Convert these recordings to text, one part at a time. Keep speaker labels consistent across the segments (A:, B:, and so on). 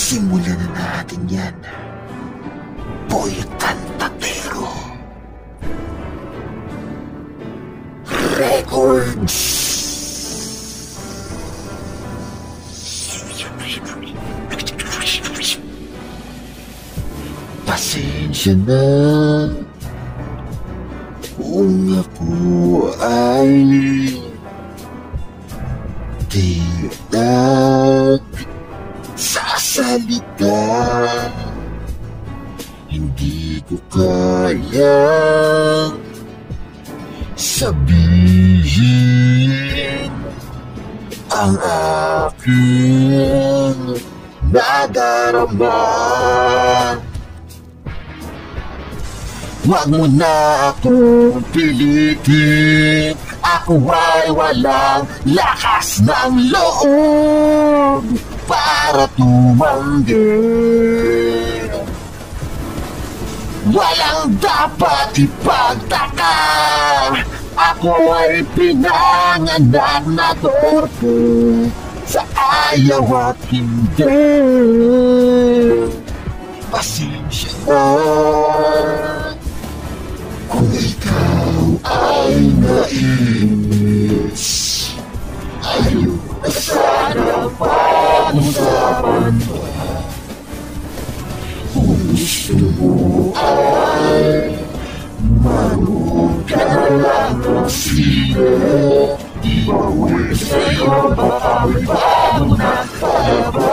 A: Simulan na natin yan. Boy Cantatero Records. Pasensya na kung ako ay di nagsasalita. Hindi ko kayang sabihin ang aking nadarama. Huwag mo na akong pilitin, ako ay walang lakas ng loob para tumanggi. Walang dapat ipagtaka, ako ay pinanganak na torpe sa ayaw at hindi. Pasensya na kung ikaw ay nainis. Ayaw na sana pag-usapan mo. Kung gusto mo ay manood ka na lang ng sine. Di ba uwi sa'yo baka may bago na palabas.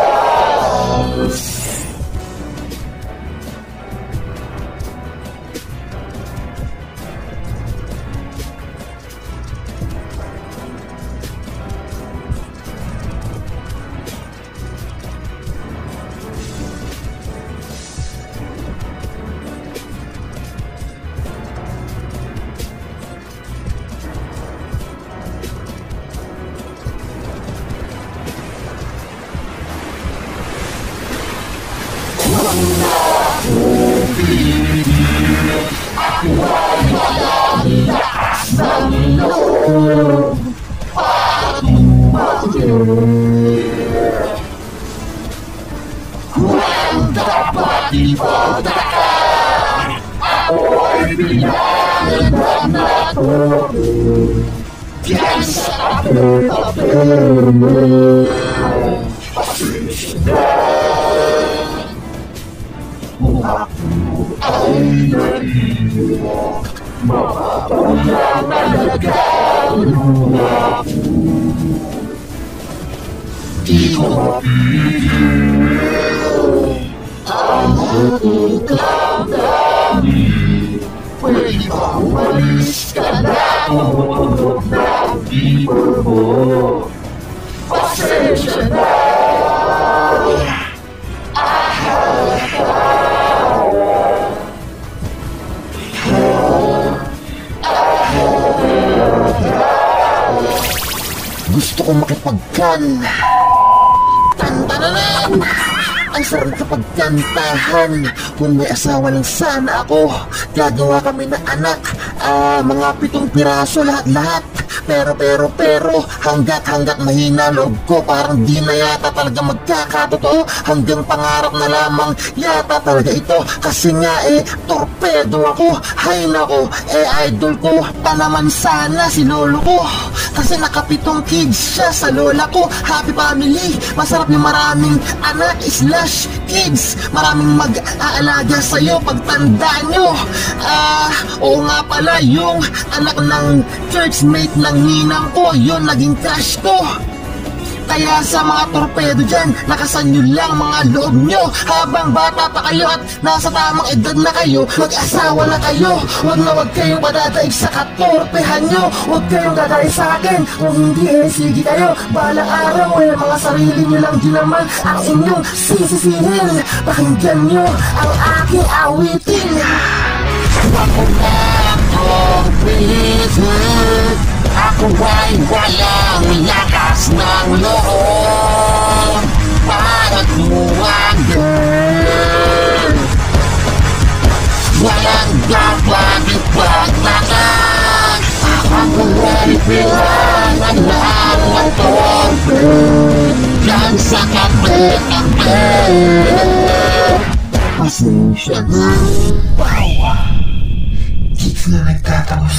A: Ako ay walang lakas ng loob para tumanggi. Walang dapat ipagtaka, ako ay pinanganak na torpe diyan sa tabi-tabi mo. Pasensya na kung ako ay naiiyak, mapapala talaga ang luha ko. Di ko mapigil ang aking damdamin. Pwede ba umalis ka na huwag ng ibig mo? Pasensya na. Gusto kong makipagkan. Tantananan! Ang sarap kapag kantahan. Kung may asawa lang sana ako, gagawa kami ng anak. Mga 7 piraso lahat-lahat. Pero hanggat mahina loob ko, parang di na yata talaga magkakatotoo. Hanggang pangarap na lamang yata talaga ito. Kasi nga torpedo ako. Hay nako, idol ko pa naman sana si lolo ko. Kasi naka 7 kids siya sa lola ko. Happy family, masarap yung maraming anak / kids. Maraming mag-aalaga sa'yo pagtanda nyo. Oo nga pala, yung anak ng churchmate ng ninang ko, yun naging crush ko. Kaya sa mga torpedo dyan, nakasanyo lang mga loob nyo. Habang bata pa kayo at nasa tamang edad na kayo, mag-asawa na kayo. Huwag kayong padadaig sa katorpehan nyo. Huwag kayong dadaya sa akin. Kung hindi sige kayo, balang araw mga sarili nyo lang din naman ang inyong sisisihin. Pakinggan nyo ang aking awitin. Ako na akong pilitin, ako ay walang lakas ng loob para tumanggi. Walang dapat ipagtaka, ako ay pinanganak na torpe diyan sa tabi-tabi. Pasensya na.
B: Wow! Dito na nagtatapos